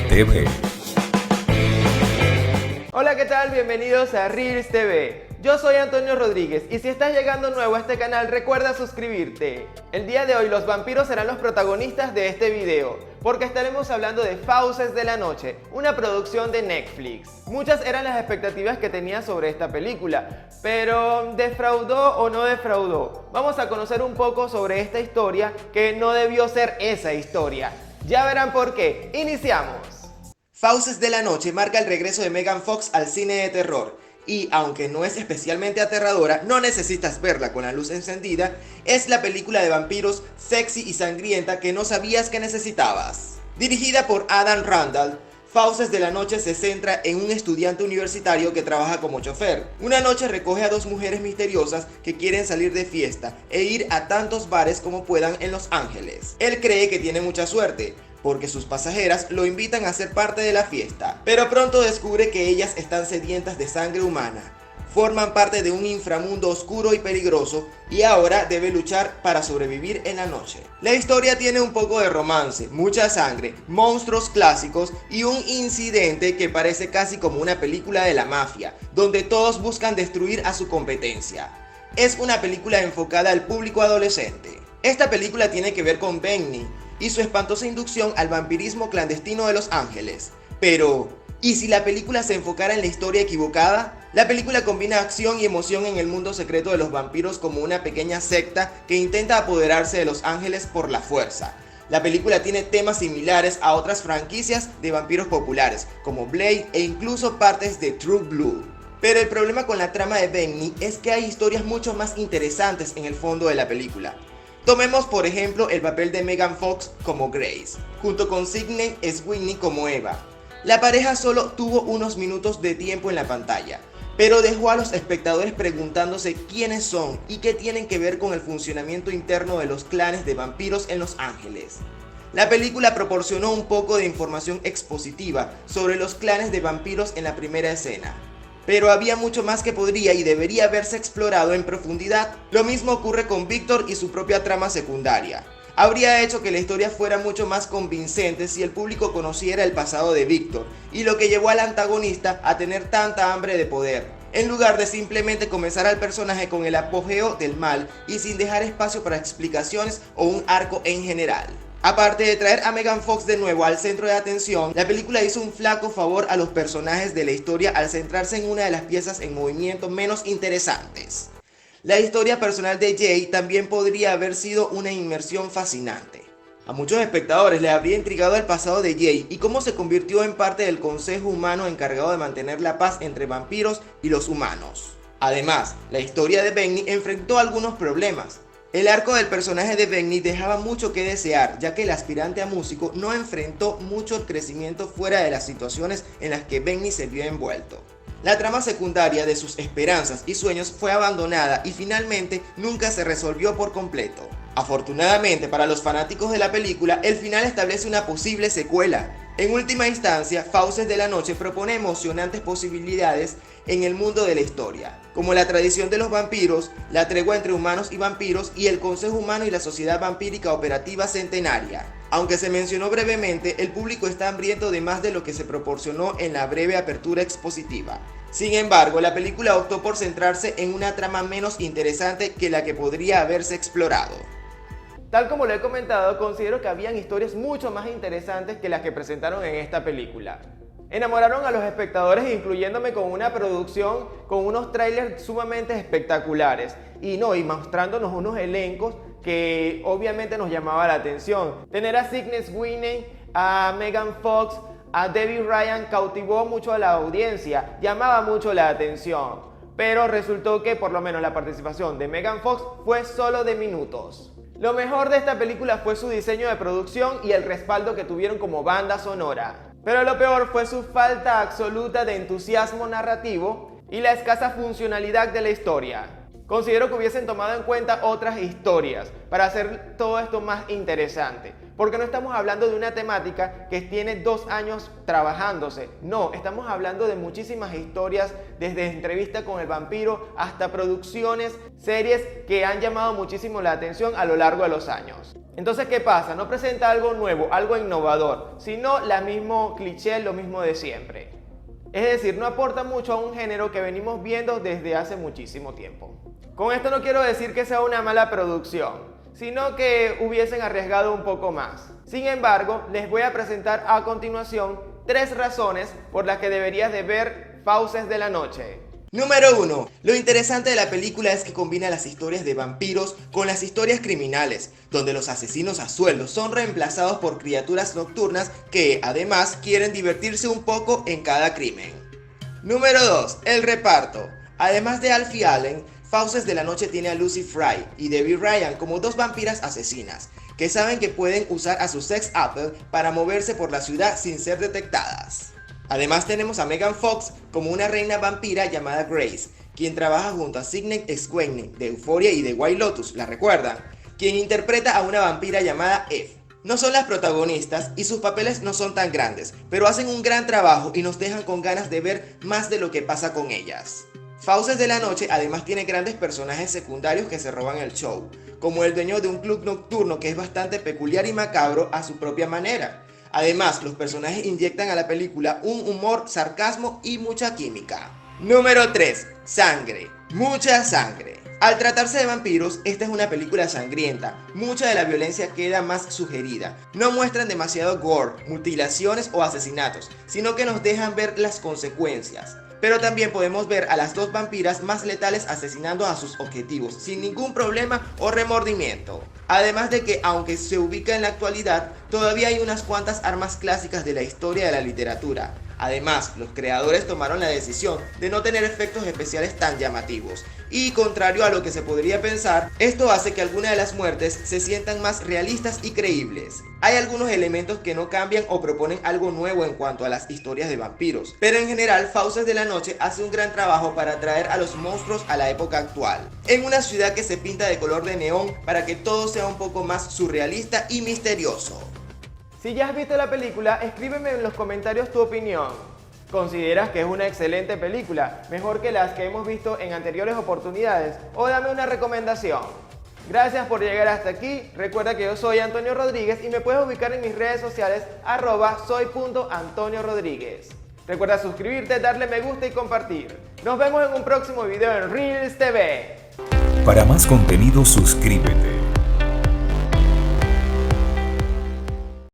TV. Hola, ¿qué tal? Bienvenidos a Reels TV. Yo soy Antonio Rodríguez y si estás llegando nuevo a este canal, recuerda suscribirte. El día de hoy los vampiros serán los protagonistas de este video, porque estaremos hablando de Fauces de la Noche, una producción de Netflix. Muchas eran las expectativas que tenía sobre esta película, pero ¿defraudó o no defraudó? Vamos a conocer un poco sobre esta historia que no debió ser esa historia. Ya verán por qué. Iniciamos. Fauces de la Noche marca el regreso de Megan Fox al cine de terror. Y aunque no es especialmente aterradora, no necesitas verla con la luz encendida, es la película de vampiros sexy y sangrienta que no sabías que necesitabas. Dirigida por Adam Randall, Fauces de la Noche se centra en un estudiante universitario que trabaja como chofer. Una noche recoge a dos mujeres misteriosas que quieren salir de fiesta e ir a tantos bares como puedan en Los Ángeles. Él cree que tiene mucha suerte, porque sus pasajeras lo invitan a ser parte de la fiesta, pero pronto descubre que ellas están sedientas de sangre humana, forman parte de un inframundo oscuro y peligroso y ahora debe luchar para sobrevivir en la noche. La historia tiene un poco de romance, mucha sangre, monstruos clásicos y un incidente que parece casi como una película de la mafia, donde todos buscan destruir a su competencia. Es una película enfocada al público adolescente. Esta película tiene que ver con Benny y su espantosa inducción al vampirismo clandestino de Los Ángeles. Pero, ¿y si la película se enfocara en la historia equivocada? La película combina acción y emoción en el mundo secreto de los vampiros como una pequeña secta que intenta apoderarse de Los Ángeles por la fuerza. La película tiene temas similares a otras franquicias de vampiros populares, como Blade e incluso partes de True Blood. Pero el problema con la trama de Benny es que hay historias mucho más interesantes en el fondo de la película. Tomemos por ejemplo el papel de Megan Fox como Grace, junto con Sydney Sweeney como Eva. La pareja solo tuvo unos minutos de tiempo en la pantalla, pero dejó a los espectadores preguntándose quiénes son y qué tienen que ver con el funcionamiento interno de los clanes de vampiros en Los Ángeles. La película proporcionó un poco de información expositiva sobre los clanes de vampiros en la primera escena, pero había mucho más que podría y debería haberse explorado en profundidad. Lo mismo ocurre con Victor y su propia trama secundaria. Habría hecho que la historia fuera mucho más convincente si el público conociera el pasado de Victor y lo que llevó al antagonista a tener tanta hambre de poder, en lugar de simplemente comenzar al personaje con el apogeo del mal y sin dejar espacio para explicaciones o un arco en general. Aparte de traer a Megan Fox de nuevo al centro de atención, la película hizo un flaco favor a los personajes de la historia al centrarse en una de las piezas en movimiento menos interesantes. La historia personal de Jay también podría haber sido una inmersión fascinante. A muchos espectadores les habría intrigado el pasado de Jay y cómo se convirtió en parte del consejo humano encargado de mantener la paz entre vampiros y los humanos. Además, la historia de Benny enfrentó algunos problemas. El arco del personaje de Benny dejaba mucho que desear, ya que el aspirante a músico no enfrentó mucho crecimiento fuera de las situaciones en las que Benny se vio envuelto. La trama secundaria de sus esperanzas y sueños fue abandonada y finalmente nunca se resolvió por completo. Afortunadamente para los fanáticos de la película, el final establece una posible secuela. En última instancia, Fauces de la Noche propone emocionantes posibilidades en el mundo de la historia, como la tradición de los vampiros, la tregua entre humanos y vampiros y el Consejo Humano y la Sociedad Vampírica Operativa Centenaria. Aunque se mencionó brevemente, el público está hambriento de más de lo que se proporcionó en la breve apertura expositiva. Sin embargo, la película optó por centrarse en una trama menos interesante que la que podría haberse explorado. Tal como lo he comentado, considero que habían historias mucho más interesantes que las que presentaron en esta película. Enamoraron a los espectadores incluyéndome con una producción con unos trailers sumamente espectaculares y mostrándonos unos elencos que obviamente nos llamaba la atención. Tener a Sydney Sweeney, a Megan Fox, a Debbie Ryan cautivó mucho a la audiencia, llamaba mucho la atención, pero resultó que por lo menos la participación de Megan Fox fue solo de minutos. Lo mejor de esta película fue su diseño de producción y el respaldo que tuvieron como banda sonora. Pero lo peor fue su falta absoluta de entusiasmo narrativo y la escasa funcionalidad de la historia. Considero que hubiesen tomado en cuenta otras historias para hacer todo esto más interesante. porque no estamos hablando de una temática que tiene 2 años trabajándose. No, estamos hablando de muchísimas historias, desde entrevista con el vampiro hasta producciones, series que han llamado muchísimo la atención a lo largo de los años. Entonces, ¿qué pasa? No presenta algo nuevo, algo innovador, sino la mismo cliché, lo mismo de siempre. Es decir, no aporta mucho a un género que venimos viendo desde hace muchísimo tiempo. Con esto no quiero decir que sea una mala producción, sino que hubiesen arriesgado un poco más. Sin embargo, les voy a presentar a continuación 3 razones por las que deberías de ver Fauces de la Noche. Número 1. Lo interesante de la película es que combina las historias de vampiros con las historias criminales, donde los asesinos a sueldo son reemplazados por criaturas nocturnas que, además, quieren divertirse un poco en cada crimen. Número 2. El reparto. Además de Alfie Allen, Fauces de la Noche tiene a Lucy Fry y Debbie Ryan como 2 vampiras asesinas, que saben que pueden usar a su sex appeal para moverse por la ciudad sin ser detectadas. Además tenemos a Megan Fox como una reina vampira llamada Grace, quien trabaja junto a Sydney Sweeney de Euphoria y de White Lotus, ¿la recuerdan? Quien interpreta a una vampira llamada Eve. No son las protagonistas y sus papeles no son tan grandes, pero hacen un gran trabajo y nos dejan con ganas de ver más de lo que pasa con ellas. Fauces de la Noche además tiene grandes personajes secundarios que se roban el show, como el dueño de un club nocturno que es bastante peculiar y macabro a su propia manera. Además, los personajes inyectan a la película un humor, sarcasmo y mucha química. Número 3. Sangre. Mucha sangre. Al tratarse de vampiros, esta es una película sangrienta. Mucha de la violencia queda más sugerida. No muestran demasiado gore, mutilaciones o asesinatos, sino que nos dejan ver las consecuencias. Pero también podemos ver a las 2 vampiras más letales asesinando a sus objetivos sin ningún problema o remordimiento. Además de que, aunque se ubica en la actualidad, todavía hay unas cuantas armas clásicas de la historia de la literatura. Además, los creadores tomaron la decisión de no tener efectos especiales tan llamativos. Y contrario a lo que se podría pensar, esto hace que algunas de las muertes se sientan más realistas y creíbles. Hay algunos elementos que no cambian o proponen algo nuevo en cuanto a las historias de vampiros, pero en general Fauces de la Noche hace un gran trabajo para traer a los monstruos a la época actual, en una ciudad que se pinta de color de neón para que todo sea un poco más surrealista y misterioso. Si ya has visto la película, escríbeme en los comentarios tu opinión. ¿Consideras que es una excelente película, mejor que las que hemos visto en anteriores oportunidades? O dame una recomendación. Gracias por llegar hasta aquí. Recuerda que yo soy Antonio Rodríguez y me puedes ubicar en mis redes sociales @soy.antoniorodríguez. Recuerda suscribirte, darle me gusta y compartir. Nos vemos en un próximo video en Reels TV. Para más contenido suscríbete.